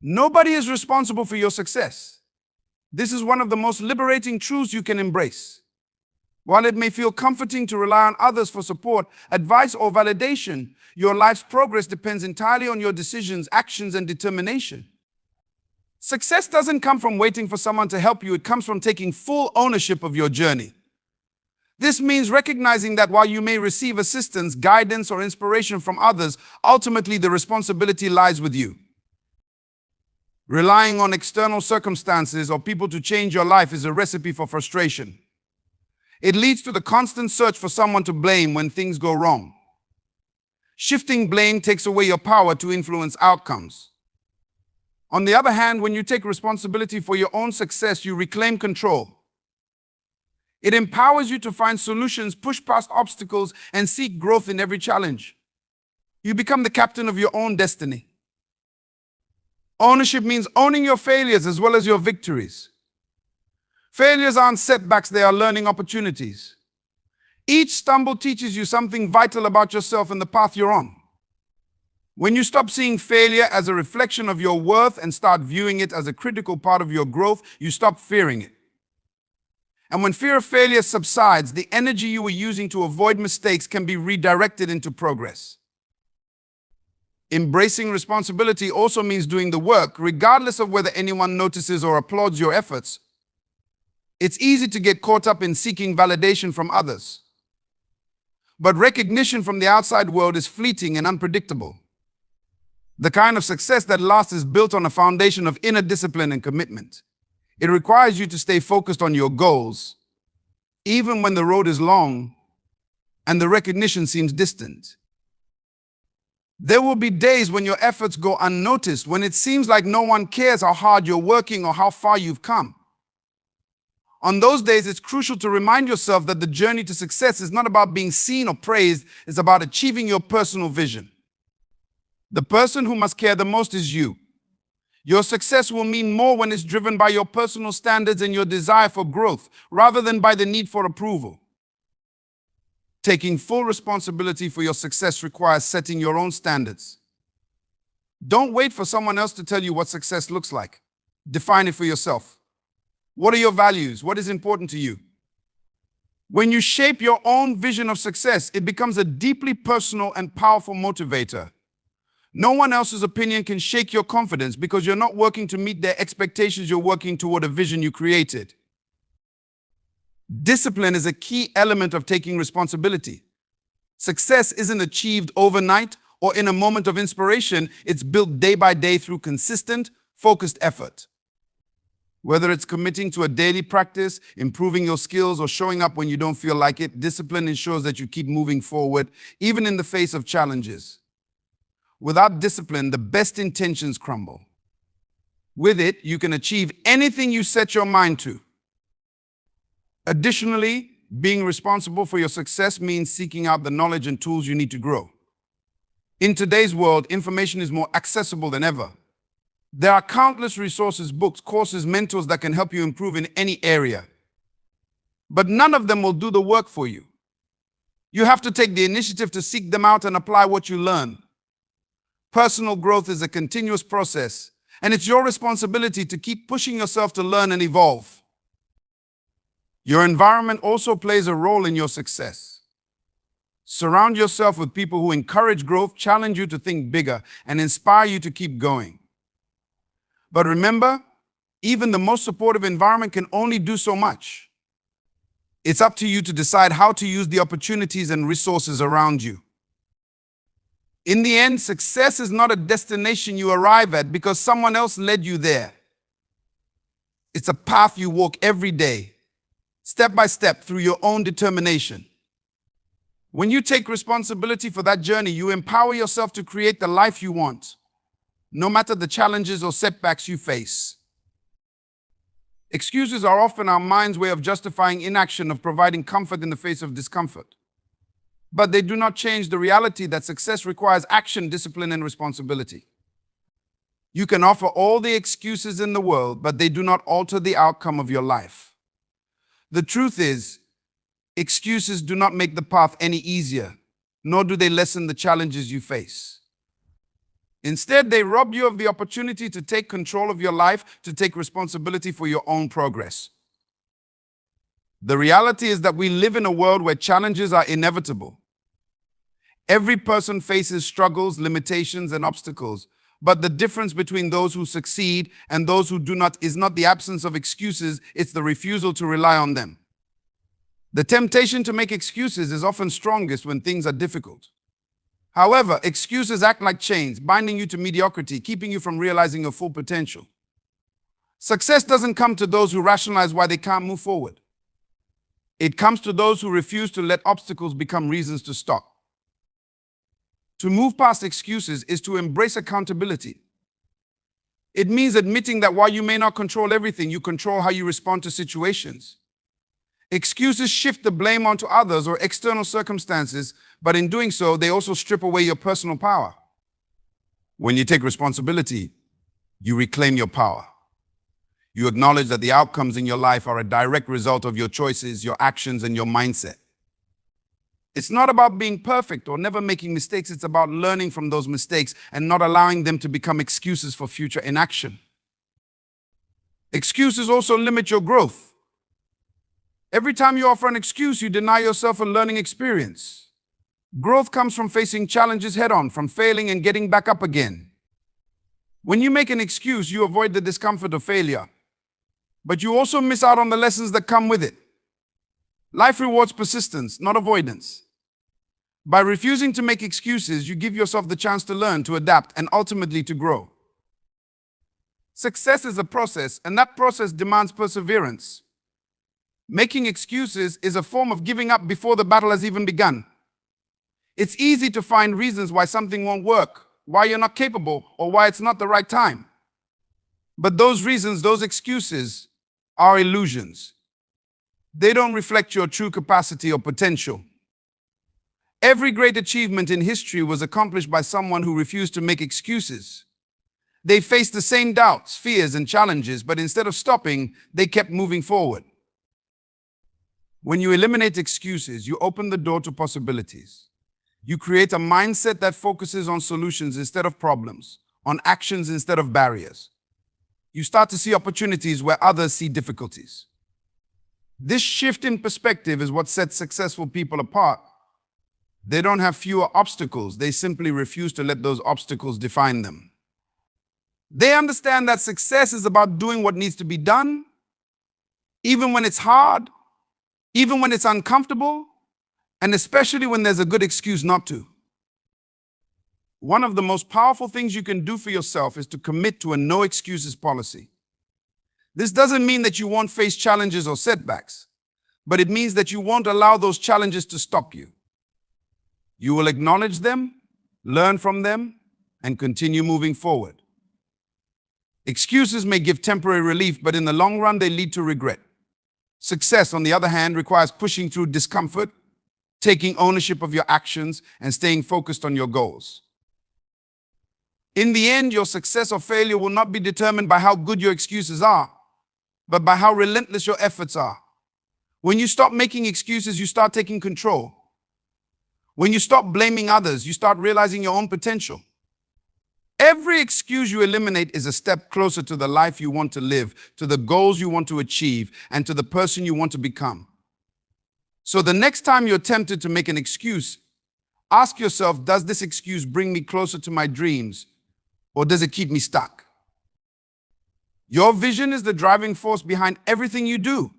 Nobody is responsible for your success. This is one of the most liberating truths you can embrace. While it may feel comforting to rely on others for support, advice, or validation, your life's progress depends entirely on your decisions, actions, and determination. Success doesn't come from waiting for someone to help you, it comes from taking full ownership of your journey. This means recognizing that while you may receive assistance, guidance, or inspiration from others, ultimately the responsibility lies with you. Relying on external circumstances or people to change your life is a recipe for frustration. It leads to the constant search for someone to blame when things go wrong. Shifting blame takes away your power to influence outcomes. On the other hand, when you take responsibility for your own success, you reclaim control. It empowers you to find solutions, push past obstacles, and seek growth in every challenge. You become the captain of your own destiny. Ownership means owning your failures as well as your victories. Failures aren't setbacks, they are learning opportunities. Each stumble teaches you something vital about yourself and the path you're on. When you stop seeing failure as a reflection of your worth and start viewing it as a critical part of your growth, you stop fearing it. And when fear of failure subsides, the energy you were using to avoid mistakes can be redirected into progress. Embracing responsibility also means doing the work, regardless of whether anyone notices or applauds your efforts. It's easy to get caught up in seeking validation from others. But recognition from the outside world is fleeting and unpredictable. The kind of success that lasts is built on a foundation of inner discipline and commitment. It requires you to stay focused on your goals, even when the road is long and the recognition seems distant. There will be days when your efforts go unnoticed, when it seems like no one cares how hard you're working or how far you've come. On those days, it's crucial to remind yourself that the journey to success is not about being seen or praised, it's about achieving your personal vision. The person who must care the most is you. Your success will mean more when it's driven by your personal standards and your desire for growth, rather than by the need for approval. Taking full responsibility for your success requires setting your own standards. Don't wait for someone else to tell you what success looks like. Define it for yourself. What are your values? What is important to you? When you shape your own vision of success, it becomes a deeply personal and powerful motivator. No one else's opinion can shake your confidence because you're not working to meet their expectations, you're working toward a vision you created. Discipline is a key element of taking responsibility. Success isn't achieved overnight or in a moment of inspiration, it's built day by day through consistent, focused effort. Whether it's committing to a daily practice, improving your skills, or showing up when you don't feel like it, discipline ensures that you keep moving forward, even in the face of challenges. Without discipline, the best intentions crumble. With it, you can achieve anything you set your mind to. Additionally, being responsible for your success means seeking out the knowledge and tools you need to grow. In today's world, information is more accessible than ever. There are countless resources, books, courses, mentors that can help you improve in any area. But none of them will do the work for you. You have to take the initiative to seek them out and apply what you learn. Personal growth is a continuous process, and it's your responsibility to keep pushing yourself to learn and evolve. Your environment also plays a role in your success. Surround yourself with people who encourage growth, challenge you to think bigger, and inspire you to keep going. But remember, even the most supportive environment can only do so much. It's up to you to decide how to use the opportunities and resources around you. In the end, success is not a destination you arrive at because someone else led you there. It's a path you walk every day, step by step, through your own determination. When you take responsibility for that journey, you empower yourself to create the life you want, no matter the challenges or setbacks you face. Excuses are often our mind's way of justifying inaction, of providing comfort in the face of discomfort. But they do not change the reality that success requires action, discipline, and responsibility. You can offer all the excuses in the world, but they do not alter the outcome of your life. The truth is, excuses do not make the path any easier, nor do they lessen the challenges you face. Instead, they rob you of the opportunity to take control of your life, to take responsibility for your own progress. The reality is that we live in a world where challenges are inevitable. Every person faces struggles, limitations, and obstacles. But the difference between those who succeed and those who do not is not the absence of excuses, it's the refusal to rely on them. The temptation to make excuses is often strongest when things are difficult. However, excuses act like chains, binding you to mediocrity, keeping you from realizing your full potential. Success doesn't come to those who rationalize why they can't move forward. It comes to those who refuse to let obstacles become reasons to stop. To move past excuses is to embrace accountability. It means admitting that while you may not control everything, you control how you respond to situations. Excuses shift the blame onto others or external circumstances, but in doing so, they also strip away your personal power. When you take responsibility, you reclaim your power. You acknowledge that the outcomes in your life are a direct result of your choices, your actions, and your mindset. It's not about being perfect or never making mistakes. It's about learning from those mistakes and not allowing them to become excuses for future inaction. Excuses also limit your growth. Every time you offer an excuse, you deny yourself a learning experience. Growth comes from facing challenges head-on, from failing and getting back up again. When you make an excuse, you avoid the discomfort of failure, but you also miss out on the lessons that come with it. Life rewards persistence, not avoidance. By refusing to make excuses, you give yourself the chance to learn, to adapt, and ultimately to grow. Success is a process, and that process demands perseverance. Making excuses is a form of giving up before the battle has even begun. It's easy to find reasons why something won't work, why you're not capable, or why it's not the right time. But those reasons, those excuses, are illusions. They don't reflect your true capacity or potential. Every great achievement in history was accomplished by someone who refused to make excuses. They faced the same doubts, fears, and challenges, but instead of stopping, they kept moving forward. When you eliminate excuses, you open the door to possibilities. You create a mindset that focuses on solutions instead of problems, on actions instead of barriers. You start to see opportunities where others see difficulties. This shift in perspective is what sets successful people apart. They don't have fewer obstacles, they simply refuse to let those obstacles define them. They understand that success is about doing what needs to be done, even when it's hard, even when it's uncomfortable, and especially when there's a good excuse not to. One of the most powerful things you can do for yourself is to commit to a no excuses policy. This doesn't mean that you won't face challenges or setbacks, but it means that you won't allow those challenges to stop you. You will acknowledge them, learn from them, and continue moving forward. Excuses may give temporary relief, but in the long run, they lead to regret. Success, on the other hand, requires pushing through discomfort, taking ownership of your actions, and staying focused on your goals. In the end, your success or failure will not be determined by how good your excuses are, but by how relentless your efforts are. When you stop making excuses, you start taking control. When you stop blaming others, you start realizing your own potential. Every excuse you eliminate is a step closer to the life you want to live, to the goals you want to achieve, and to the person you want to become. So the next time you're tempted to make an excuse, ask yourself, does this excuse bring me closer to my dreams, or does it keep me stuck? Your vision is the driving force behind everything you do.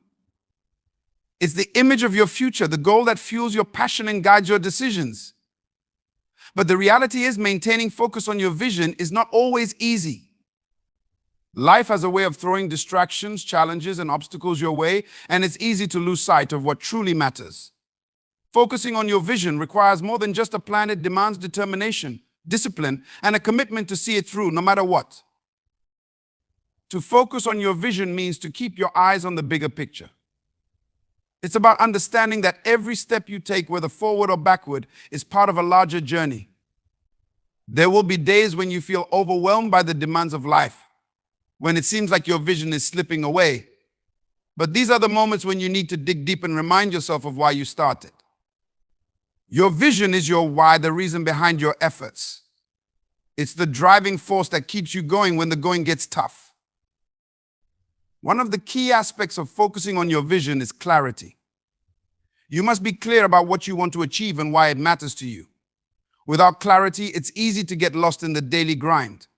It's the image of your future, the goal that fuels your passion and guides your decisions. But the reality is, maintaining focus on your vision is not always easy. Life has a way of throwing distractions, challenges, and obstacles your way, and it's easy to lose sight of what truly matters. Focusing on your vision requires more than just a plan. It demands determination, discipline, and a commitment to see it through, no matter what. To focus on your vision means to keep your eyes on the bigger picture. It's about understanding that every step you take, whether forward or backward, is part of a larger journey. There will be days when you feel overwhelmed by the demands of life, when it seems like your vision is slipping away. But these are the moments when you need to dig deep and remind yourself of why you started. Your vision is your why, the reason behind your efforts. It's the driving force that keeps you going when the going gets tough. One of the key aspects of focusing on your vision is clarity. You must be clear about what you want to achieve and why it matters to you. Without clarity, it's easy to get lost in the daily grind,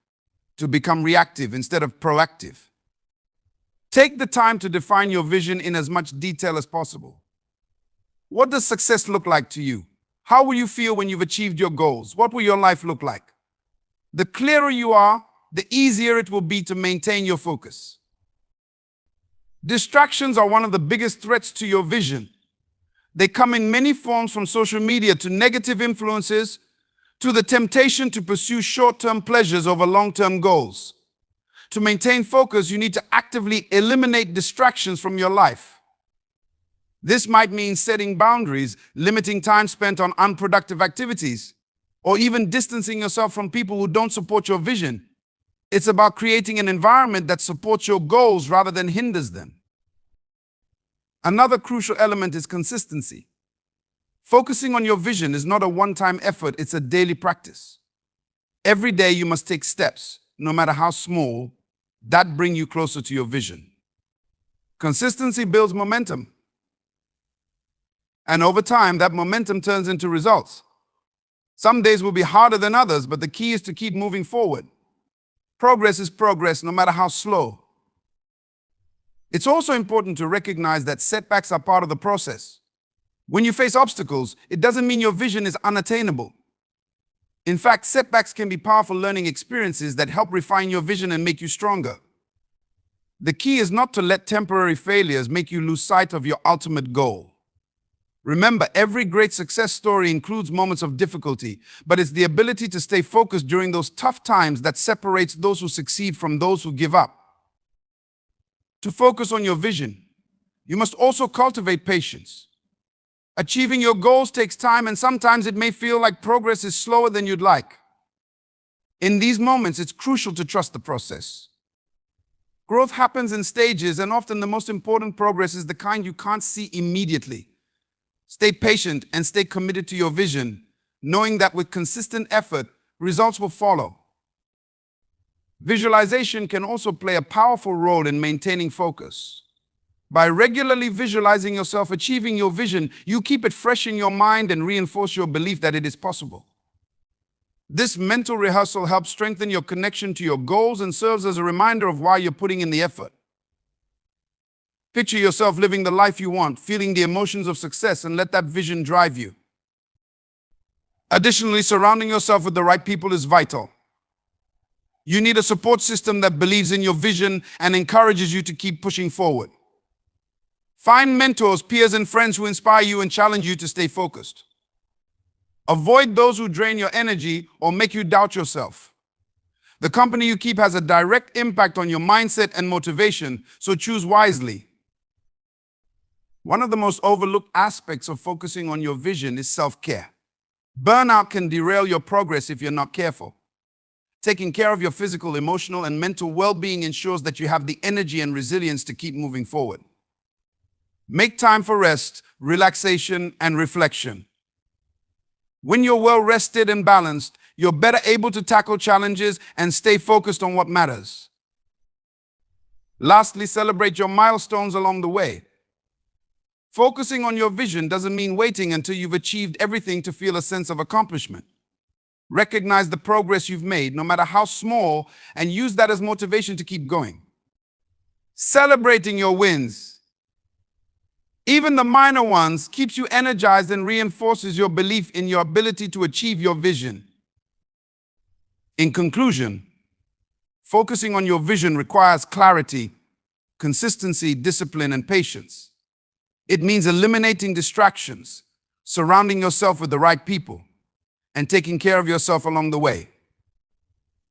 to become reactive instead of proactive. Take the time to define your vision in as much detail as possible. What does success look like to you? How will you feel when you've achieved your goals? What will your life look like? The clearer you are, the easier it will be to maintain your focus. Distractions are one of the biggest threats to your vision. They come in many forms, from social media to negative influences to the temptation to pursue short-term pleasures over long-term goals. To maintain focus, you need to actively eliminate distractions from your life. This might mean setting boundaries, limiting time spent on unproductive activities, or even distancing yourself from people who don't support your vision. It's about creating an environment that supports your goals rather than hinders them. Another crucial element is consistency. Focusing on your vision is not a one-time effort, it's a daily practice. Every day you must take steps, no matter how small, that bring you closer to your vision. Consistency builds momentum. And over time, that momentum turns into results. Some days will be harder than others, but the key is to keep moving forward. Progress is progress, no matter how slow. It's also important to recognize that setbacks are part of the process. When you face obstacles, it doesn't mean your vision is unattainable. In fact, setbacks can be powerful learning experiences that help refine your vision and make you stronger. The key is not to let temporary failures make you lose sight of your ultimate goal. Remember, every great success story includes moments of difficulty, but it's the ability to stay focused during those tough times that separates those who succeed from those who give up. To focus on your vision, you must also cultivate patience. Achieving your goals takes time, and sometimes it may feel like progress is slower than you'd like. In these moments, it's crucial to trust the process. Growth happens in stages, and often the most important progress is the kind you can't see immediately. Stay patient and stay committed to your vision, knowing that with consistent effort, results will follow. Visualization can also play a powerful role in maintaining focus. By regularly visualizing yourself achieving your vision, you keep it fresh in your mind and reinforce your belief that it is possible. This mental rehearsal helps strengthen your connection to your goals and serves as a reminder of why you're putting in the effort. Picture yourself living the life you want, feeling the emotions of success, and let that vision drive you. Additionally, surrounding yourself with the right people is vital. You need a support system that believes in your vision and encourages you to keep pushing forward. Find mentors, peers, and friends who inspire you and challenge you to stay focused. Avoid those who drain your energy or make you doubt yourself. The company you keep has a direct impact on your mindset and motivation, so choose wisely. One of the most overlooked aspects of focusing on your vision is self-care. Burnout can derail your progress if you're not careful. Taking care of your physical, emotional, and mental well-being ensures that you have the energy and resilience to keep moving forward. Make time for rest, relaxation, and reflection. When you're well rested and balanced, you're better able to tackle challenges and stay focused on what matters. Lastly, celebrate your milestones along the way. Focusing on your vision doesn't mean waiting until you've achieved everything to feel a sense of accomplishment. Recognize the progress you've made, no matter how small, and use that as motivation to keep going. Celebrating your wins, even the minor ones, keeps you energized and reinforces your belief in your ability to achieve your vision. In conclusion, focusing on your vision requires clarity, consistency, discipline, and patience. It means eliminating distractions, surrounding yourself with the right people, and taking care of yourself along the way.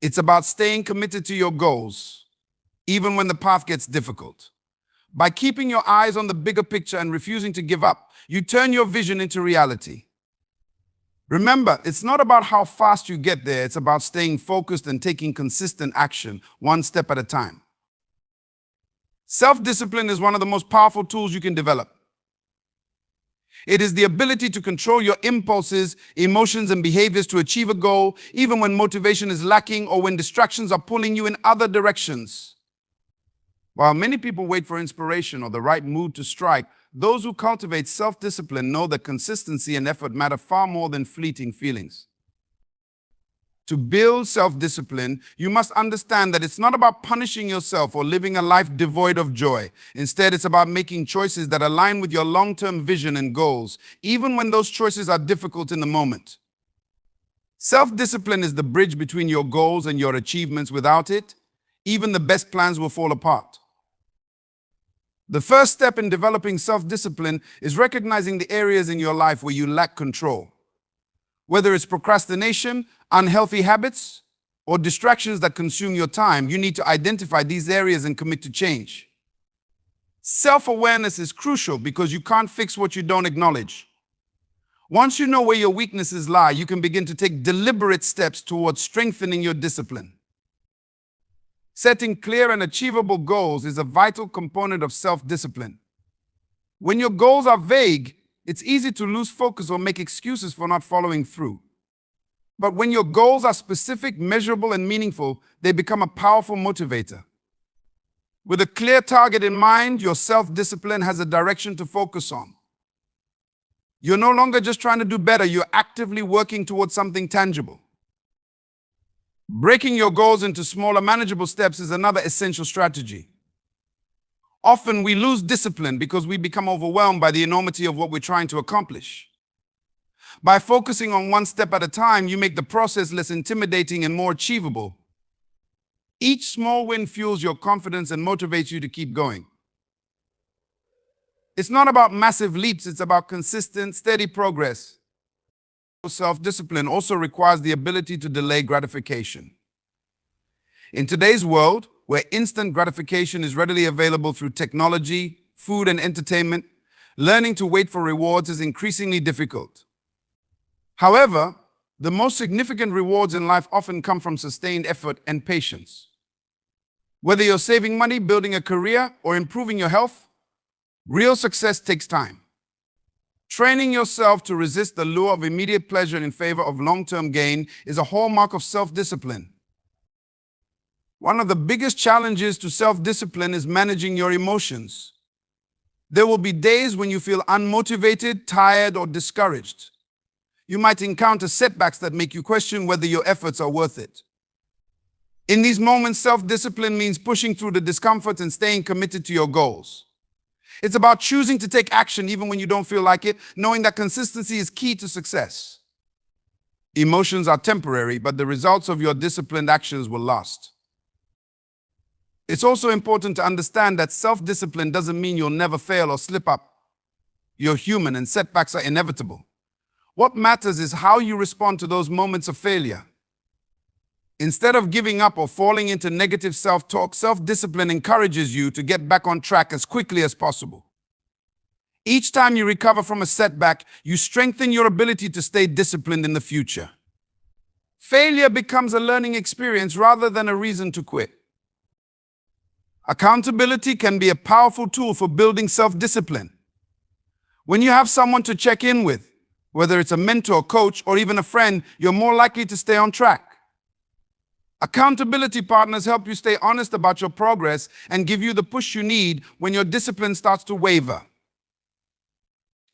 It's about staying committed to your goals, even when the path gets difficult. By keeping your eyes on the bigger picture and refusing to give up, you turn your vision into reality. Remember, it's not about how fast you get there, it's about staying focused and taking consistent action, one step at a time. Self-discipline is one of the most powerful tools you can develop. It is the ability to control your impulses, emotions, and behaviors to achieve a goal, even when motivation is lacking or when distractions are pulling you in other directions. While many people wait for inspiration or the right mood to strike, those who cultivate self-discipline know that consistency and effort matter far more than fleeting feelings. To build self-discipline, you must understand that it's not about punishing yourself or living a life devoid of joy. Instead, it's about making choices that align with your long-term vision and goals, even when those choices are difficult in the moment. Self-discipline is the bridge between your goals and your achievements. Without it, even the best plans will fall apart. The first step in developing self-discipline is recognizing the areas in your life where you lack control. Whether it's procrastination, unhealthy habits, or distractions that consume your time, you need to identify these areas and commit to change. Self-awareness is crucial because you can't fix what you don't acknowledge. Once you know where your weaknesses lie, you can begin to take deliberate steps towards strengthening your discipline. Setting clear and achievable goals is a vital component of self-discipline. When your goals are vague, it's easy to lose focus or make excuses for not following through. But when your goals are specific, measurable, and meaningful, they become a powerful motivator. With a clear target in mind, your self-discipline has a direction to focus on. You're no longer just trying to do better, you're actively working towards something tangible. Breaking your goals into smaller, manageable steps is another essential strategy. Often we lose discipline because we become overwhelmed by the enormity of what we're trying to accomplish. By focusing on one step at a time, you make the process less intimidating and more achievable. Each small win fuels your confidence and motivates you to keep going. It's not about massive leaps, it's about consistent, steady progress. Self-discipline also requires the ability to delay gratification. In today's world, where instant gratification is readily available through technology, food, and entertainment, learning to wait for rewards is increasingly difficult. However, the most significant rewards in life often come from sustained effort and patience. Whether you're saving money, building a career, or improving your health, real success takes time. Training yourself to resist the lure of immediate pleasure in favor of long-term gain is a hallmark of self-discipline. One of the biggest challenges to self-discipline is managing your emotions. There will be days when you feel unmotivated, tired, or discouraged. You might encounter setbacks that make you question whether your efforts are worth it. In these moments, self-discipline means pushing through the discomfort and staying committed to your goals. It's about choosing to take action even when you don't feel like it, knowing that consistency is key to success. Emotions are temporary, but the results of your disciplined actions will last. It's also important to understand that self-discipline doesn't mean you'll never fail or slip up. You're human and setbacks are inevitable. What matters is how you respond to those moments of failure. Instead of giving up or falling into negative self-talk, self-discipline encourages you to get back on track as quickly as possible. Each time you recover from a setback, you strengthen your ability to stay disciplined in the future. Failure becomes a learning experience rather than a reason to quit. Accountability can be a powerful tool for building self-discipline. When you have someone to check in with, whether it's a mentor, coach, or even a friend, you're more likely to stay on track. Accountability partners help you stay honest about your progress and give you the push you need when your discipline starts to waver.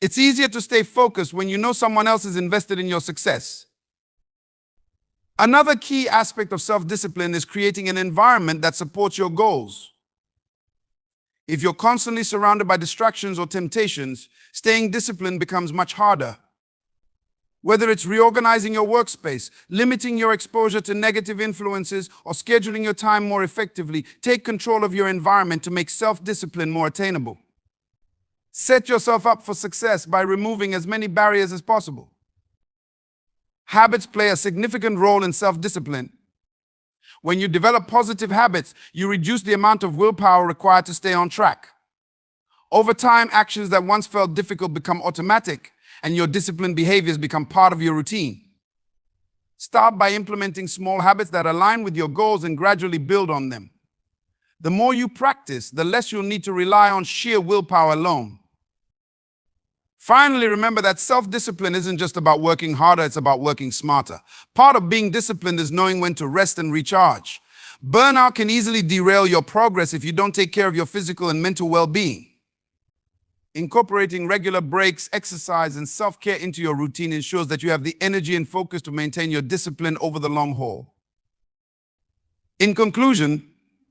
It's easier to stay focused when you know someone else is invested in your success. Another key aspect of self-discipline is creating an environment that supports your goals. If you're constantly surrounded by distractions or temptations, staying disciplined becomes much harder. Whether it's reorganizing your workspace, limiting your exposure to negative influences, or scheduling your time more effectively, take control of your environment to make self-discipline more attainable. Set yourself up for success by removing as many barriers as possible. Habits play a significant role in self-discipline. When you develop positive habits, you reduce the amount of willpower required to stay on track. Over time, actions that once felt difficult become automatic, and your disciplined behaviors become part of your routine. Start by implementing small habits that align with your goals and gradually build on them. The more you practice, the less you'll need to rely on sheer willpower alone. Finally, remember that self-discipline isn't just about working harder, it's about working smarter. Part of being disciplined is knowing when to rest and recharge. Burnout can easily derail your progress if you don't take care of your physical and mental well-being. Incorporating regular breaks, exercise, and self-care into your routine ensures that you have the energy and focus to maintain your discipline over the long haul. In conclusion,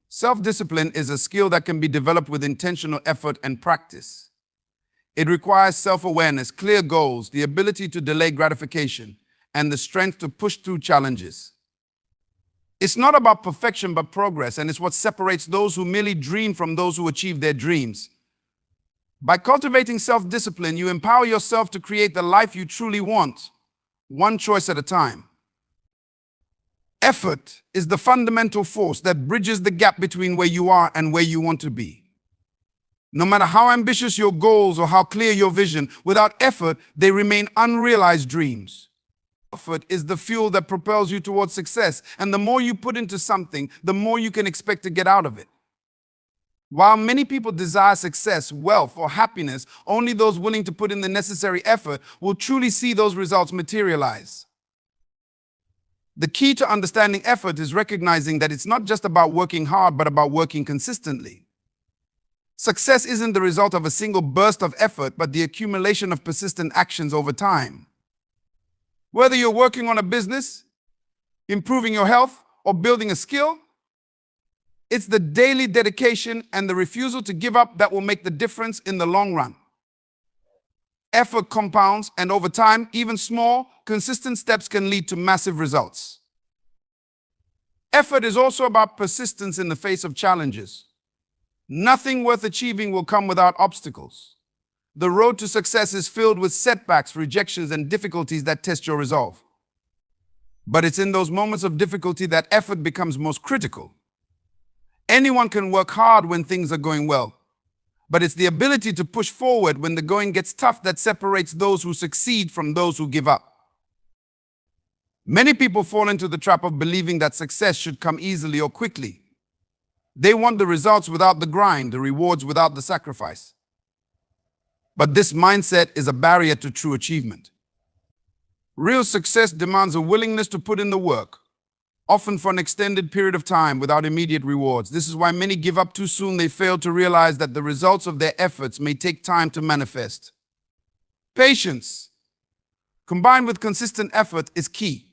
self-discipline is a skill that can be developed with intentional effort and practice. It requires self-awareness, clear goals, the ability to delay gratification, and the strength to push through challenges. It's not about perfection but progress, and it's what separates those who merely dream from those who achieve their dreams. By cultivating self-discipline, you empower yourself to create the life you truly want, one choice at a time. Effort is the fundamental force that bridges the gap between where you are and where you want to be. No matter how ambitious your goals or how clear your vision, without effort, they remain unrealized dreams. Effort is the fuel that propels you towards success, and the more you put into something, the more you can expect to get out of it. While many people desire success, wealth, or happiness, only those willing to put in the necessary effort will truly see those results materialize. The key to understanding effort is recognizing that it's not just about working hard, but about working consistently. Success isn't the result of a single burst of effort, but the accumulation of persistent actions over time. Whether you're working on a business, improving your health, or building a skill, it's the daily dedication and the refusal to give up that will make the difference in the long run. Effort compounds, and over time, even small, consistent steps can lead to massive results. Effort is also about persistence in the face of challenges. Nothing worth achieving will come without obstacles. The road to success is filled with setbacks, rejections, and difficulties that test your resolve. But it's in those moments of difficulty that effort becomes most critical. Anyone can work hard when things are going well, but it's the ability to push forward when the going gets tough that separates those who succeed from those who give up. Many people fall into the trap of believing that success should come easily or quickly. They want the results without the grind, the rewards without the sacrifice. But this mindset is a barrier to true achievement. Real success demands a willingness to put in the work, often for an extended period of time without immediate rewards. This is why many give up too soon. They fail to realize that the results of their efforts may take time to manifest. Patience, combined with consistent effort, is key.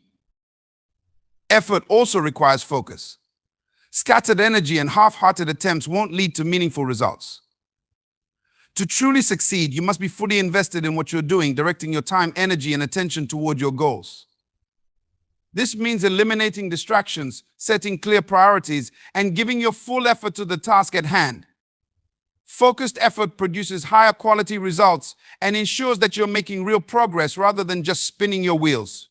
Effort also requires focus. Scattered energy and half-hearted attempts won't lead to meaningful results. To truly succeed, you must be fully invested in what you're doing, directing your time, energy, and attention toward your goals. This means eliminating distractions, setting clear priorities, and giving your full effort to the task at hand. Focused effort produces higher quality results and ensures that you're making real progress rather than just spinning your wheels.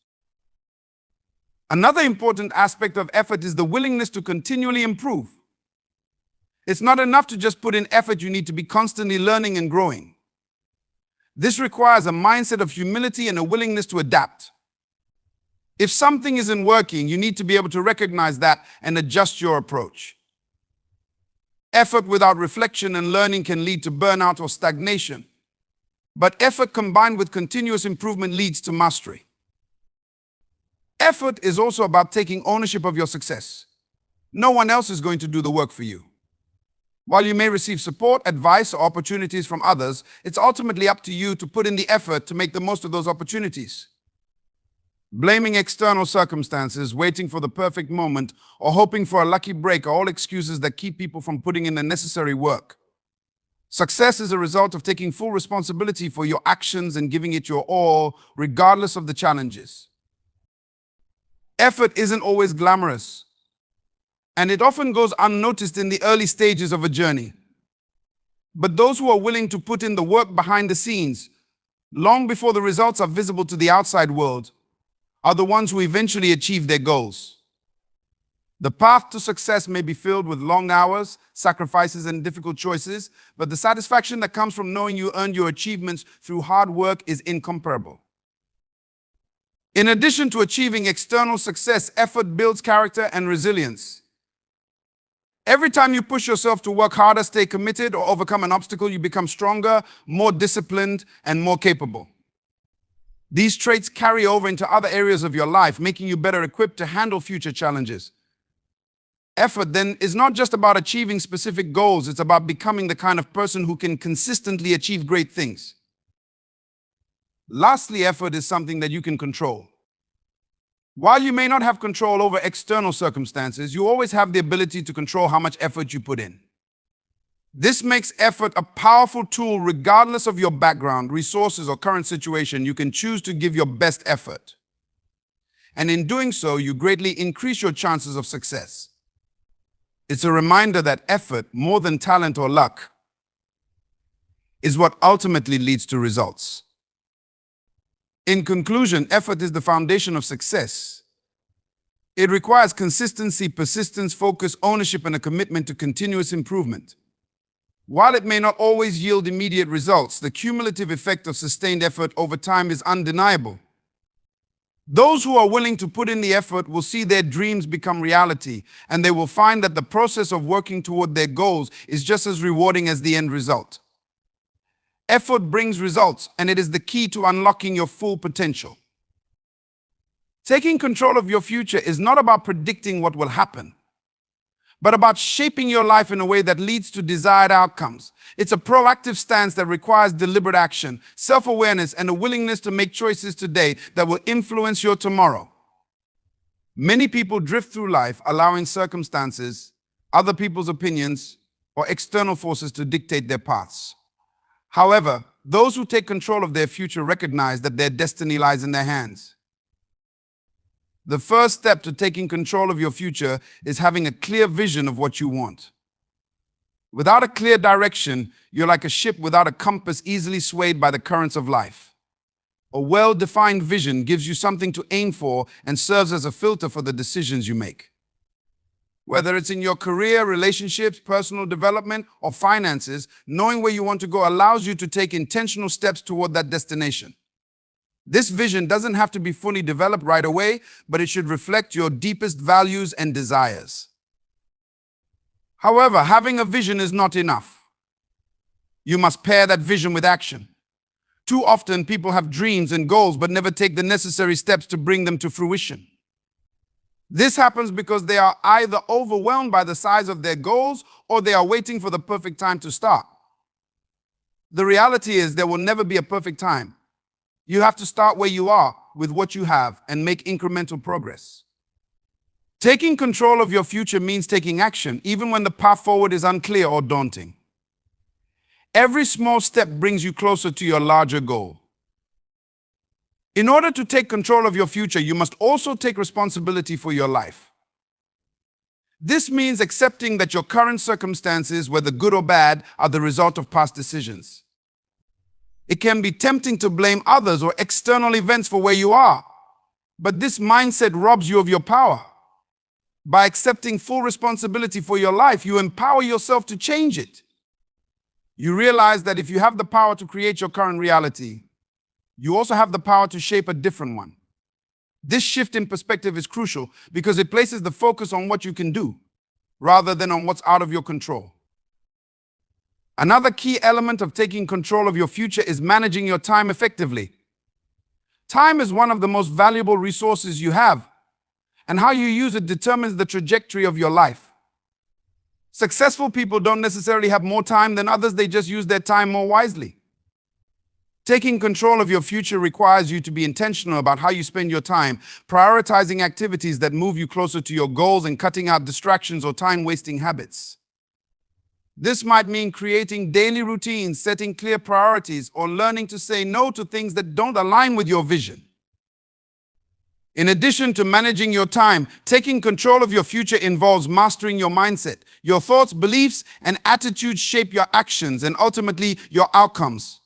Another important aspect of effort is the willingness to continually improve. It's not enough to just put in effort, you need to be constantly learning and growing. This requires a mindset of humility and a willingness to adapt. If something isn't working, you need to be able to recognize that and adjust your approach. Effort without reflection and learning can lead to burnout or stagnation, but effort combined with continuous improvement leads to mastery. Effort is also about taking ownership of your success. No one else is going to do the work for you. While you may receive support, advice, or opportunities from others, it's ultimately up to you to put in the effort to make the most of those opportunities. Blaming external circumstances, waiting for the perfect moment, or hoping for a lucky break are all excuses that keep people from putting in the necessary work. Success is a result of taking full responsibility for your actions and giving it your all, regardless of the challenges. Effort isn't always glamorous, and it often goes unnoticed in the early stages of a journey. But those who are willing to put in the work behind the scenes, long before the results are visible to the outside world, are the ones who eventually achieve their goals. The path to success may be filled with long hours, sacrifices, and difficult choices, but the satisfaction that comes from knowing you earned your achievements through hard work is incomparable. In addition to achieving external success, effort builds character and resilience. Every time you push yourself to work harder, stay committed, or overcome an obstacle, you become stronger, more disciplined, and more capable. These traits carry over into other areas of your life, making you better equipped to handle future challenges. Effort, then, is not just about achieving specific goals, it's about becoming the kind of person who can consistently achieve great things. Lastly, effort is something that you can control. While you may not have control over external circumstances, you always have the ability to control how much effort you put in. This makes effort a powerful tool regardless of your background, resources, or current situation. You can choose to give your best effort. And in doing so, you greatly increase your chances of success. It's a reminder that effort, more than talent or luck, is what ultimately leads to results. In conclusion, effort is the foundation of success. It requires consistency, persistence, focus, ownership, and a commitment to continuous improvement. While it may not always yield immediate results, the cumulative effect of sustained effort over time is undeniable. Those who are willing to put in the effort will see their dreams become reality, and they will find that the process of working toward their goals is just as rewarding as the end result. Effort brings results, and it is the key to unlocking your full potential. Taking control of your future is not about predicting what will happen, but about shaping your life in a way that leads to desired outcomes. It's a proactive stance that requires deliberate action, self-awareness, and a willingness to make choices today that will influence your tomorrow. Many people drift through life allowing circumstances, other people's opinions, or external forces to dictate their paths. However, those who take control of their future recognize that their destiny lies in their hands. The first step to taking control of your future is having a clear vision of what you want. Without a clear direction, you're like a ship without a compass, easily swayed by the currents of life. A well-defined vision gives you something to aim for and serves as a filter for the decisions you make. Whether it's in your career, relationships, personal development, or finances, knowing where you want to go allows you to take intentional steps toward that destination. This vision doesn't have to be fully developed right away, but it should reflect your deepest values and desires. However, having a vision is not enough. You must pair that vision with action. Too often, people have dreams and goals but never take the necessary steps to bring them to fruition. This happens because they are either overwhelmed by the size of their goals or they are waiting for the perfect time to start. The reality is there will never be a perfect time. You have to start where you are with what you have and make incremental progress. Taking control of your future means taking action, even when the path forward is unclear or daunting. Every small step brings you closer to your larger goal. In order to take control of your future, you must also take responsibility for your life. This means accepting that your current circumstances, whether good or bad, are the result of past decisions. It can be tempting to blame others or external events for where you are, but this mindset robs you of your power. By accepting full responsibility for your life, you empower yourself to change it. You realize that if you have the power to create your current reality, you also have the power to shape a different one. This shift in perspective is crucial because it places the focus on what you can do rather than on what's out of your control. Another key element of taking control of your future is managing your time effectively. Time is one of the most valuable resources you have, and how you use it determines the trajectory of your life. Successful people don't necessarily have more time than others, they just use their time more wisely. Taking control of your future requires you to be intentional about how you spend your time, prioritizing activities that move you closer to your goals and cutting out distractions or time-wasting habits. This might mean creating daily routines, setting clear priorities, or learning to say no to things that don't align with your vision. In addition to managing your time, taking control of your future involves mastering your mindset. Your thoughts, beliefs, and attitudes shape your actions and ultimately your outcomes.